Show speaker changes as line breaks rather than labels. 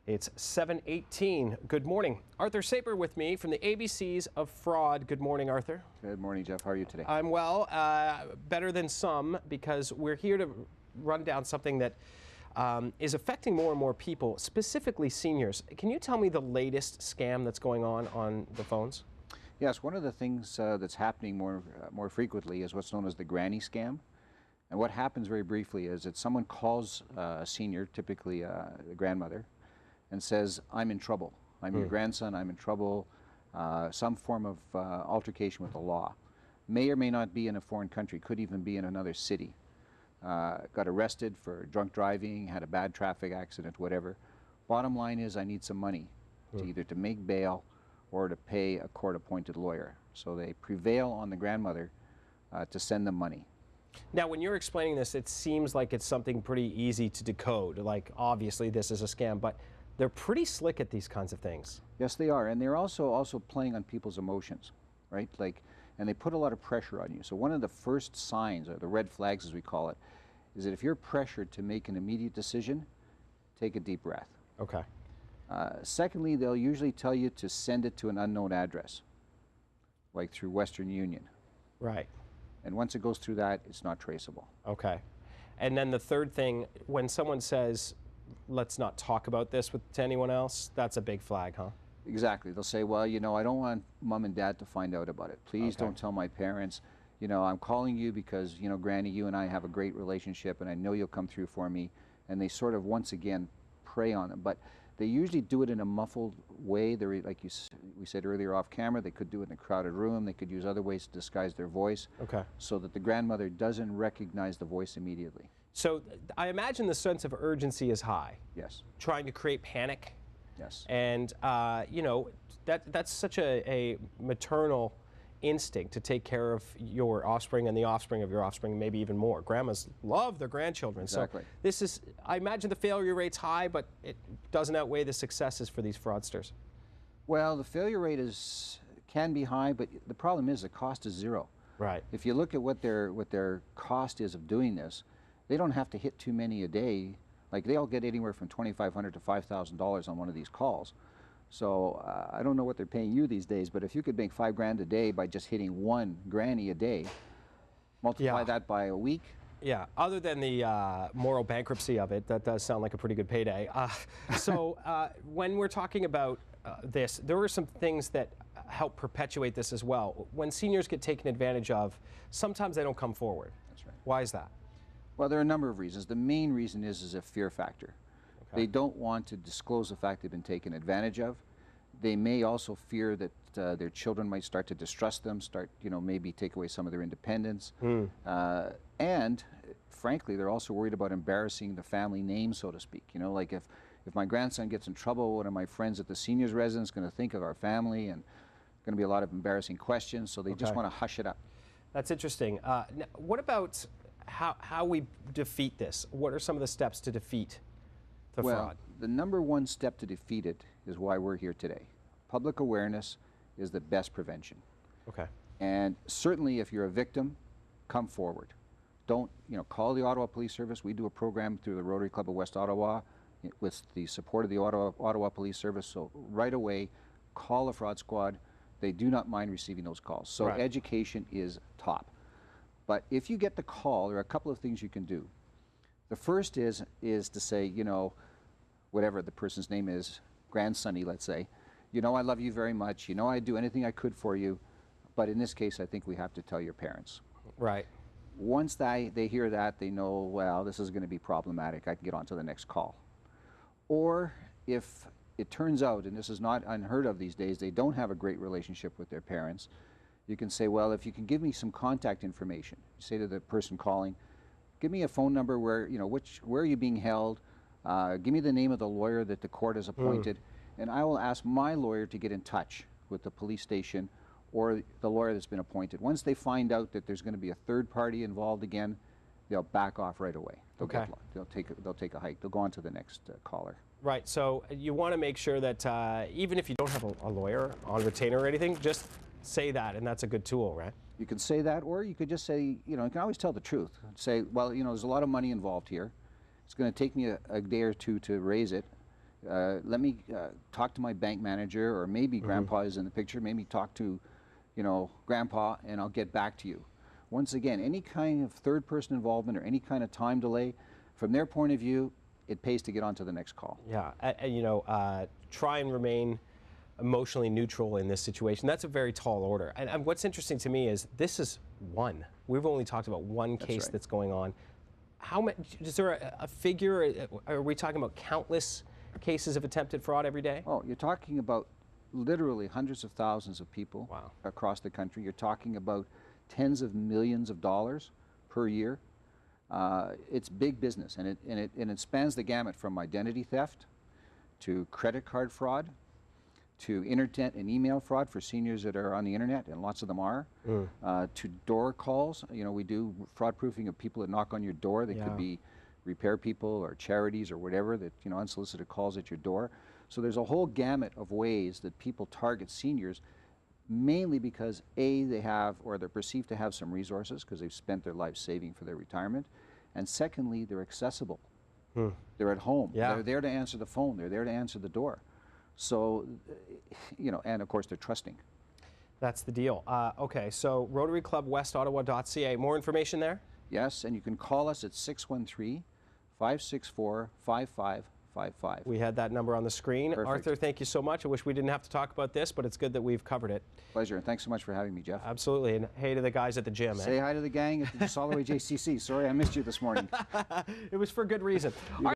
It's 7:18. Good morning. Arthur Saper with me from the ABCs of Fraud. Good morning, Arthur.
Good morning, Jeff. How are you today?
I'm well, better than some, because we're here to run down something that is affecting more and more people, specifically seniors. Can you tell me the latest scam that's going on the phones?
Yes, one of the things that's happening more frequently is what's known as the granny scam. And what happens very briefly is that someone calls a senior, typically a grandmother, and says, I'm in trouble. I'm your grandson, I'm in trouble. Some form of altercation with the law. May or may not be in a foreign country, could even be in another city. Got arrested for drunk driving, had a bad traffic accident, whatever. Bottom line is I need some money to either to make bail or to pay a court-appointed lawyer. So they prevail on the grandmother to send them money.
Now, when you're explaining this, it seems like it's something pretty easy to decode. Like, obviously, this is a scam, but they're pretty slick at these kinds of things.
Yes, they are, and they're also playing on people's emotions, right? Like, and they put a lot of pressure on you. So one of the first signs, or the red flags as we call it, is that if you're pressured to make an immediate decision, take a deep breath.
Okay.
Secondly, they'll usually tell you to send it to an unknown address, like through Western Union.
Right.
And once it goes through that, it's not traceable.
Okay. And then the third thing, when someone says, let's not talk about this to anyone else, that's a big flag, huh?
Exactly. They'll say, well, you know, I don't want mom and dad to find out about it. Please don't tell my parents. You know, I'm calling you because, you know, Granny, you and I have a great relationship and I know you'll come through for me. And they sort of, once again, prey on them. But they usually do it in a muffled way. They're, like we said earlier off camera, they could do it in a crowded room. They could use other ways to disguise their voice so that the grandmother doesn't recognize the voice immediately.
So I imagine the sense of urgency is high.
Yes.
Trying to create panic.
Yes.
And, you know, that's such a maternal instinct to take care of your offspring and the offspring of your offspring, maybe even more. Grandmas love their grandchildren.
Exactly.
So this is, I imagine the failure rate's high, but it doesn't outweigh the successes for these fraudsters.
Well, the failure rate can be high, but the problem is the cost is zero.
Right.
If you look at what their cost is of doing this, they don't have to hit too many a day. Like, they all get anywhere from $2,500 to $5,000 on one of these calls. So I don't know what they're paying you these days, but if you could make $5,000 a day by just hitting one granny a day, multiply that by a week.
Yeah, other than the moral bankruptcy of it, that does sound like a pretty good payday. So when we're talking about this, there are some things that help perpetuate this as well. When seniors get taken advantage of, sometimes they don't come forward.
That's right.
Why is that?
Well, there are a number of reasons. The main reason is a fear factor. They don't want to disclose the fact they've been taken advantage of. They may also fear that their children might start to distrust them, maybe take away some of their independence. And frankly, they're also worried about embarrassing the family name, so to speak. You know, like if my grandson gets in trouble, one of my friends at the seniors residence is going to think of our family, and going to be a lot of embarrassing questions, so they just want to hush it up.
That's interesting. What about how we defeat this? What are some of the steps to defeat the fraud?
The number one step to defeat it is why we're here today. Public awareness is the best prevention.
Okay.
And certainly if you're a victim, come forward. Don't, call the Ottawa Police Service. We do a program through the Rotary Club of West Ottawa with the support of the Ottawa Police Service. So right away, call the fraud squad. They do not mind receiving those calls. So education is top. But if you get the call, there are a couple of things you can do. The first is to say, whatever the person's name is, grandsonny, let's say, I love you very much. I'd do anything I could for you. But in this case, I think we have to tell your parents.
Right.
Once they hear that, they know, well, this is going to be problematic. I can get on to the next call. Or if it turns out, and this is not unheard of these days, they don't have a great relationship with their parents, you can say, well, if you can give me some contact information, say to the person calling, give me a phone number where, where are you being held? Give me the name of the lawyer that the court has appointed, and I will ask my lawyer to get in touch with the police station or the lawyer that's been appointed. Once they find out that there's going to be a third party involved again, they'll back off right away. They'll take a hike. They'll go on to the next caller.
Right. So you want to make sure that even if you don't have a lawyer on retainer or anything, just say that, and that's a good tool, right?
You can say that, or you could just say, you can always tell the truth. Say, well, there's a lot of money involved here. It's going to take me a day or two to raise it. Let me talk to my bank manager, or maybe Grandpa is in the picture. Maybe talk to, Grandpa, and I'll get back to you. Once again, any kind of third-person involvement or any kind of time delay, from their point of view, it pays to get on to the next call.
Yeah, try and remain emotionally neutral in this situation. That's a very tall order. And what's interesting to me is this is one. We've only talked about one case that's going on. How much, is there a figure? Are we talking about countless cases of attempted fraud every day?
Oh, you're talking about literally hundreds of thousands of people across the country. You're talking about tens of millions of dollars per year. It's big business, and it spans the gamut from identity theft to credit card fraud to internet and email fraud for seniors that are on the internet, and lots of them are, to door calls. We do fraud proofing of people that knock on your door. They could be repair people or charities or whatever, that unsolicited calls at your door. So there's a whole gamut of ways that people target seniors, mainly because A, they have, or they're perceived to have, some resources because they've spent their life saving for their retirement, and secondly, they're accessible. They're at home. They're there to answer the phone. They're there to answer the door. So, and of course they're trusting.
That's the deal. Okay, so RotaryClubWestOttawa.ca. More information there?
Yes, and you can call us at 613-564-5555.
We had that number on the screen.
Perfect.
Arthur, thank you so much. I wish we didn't have to talk about this, but it's good that we've covered it.
Pleasure, and thanks so much for having me, Jeff.
Absolutely, and hey to the guys at the gym.
Say hi to the gang at the Soloway JCC. Sorry I missed you this morning.
It was for good reason.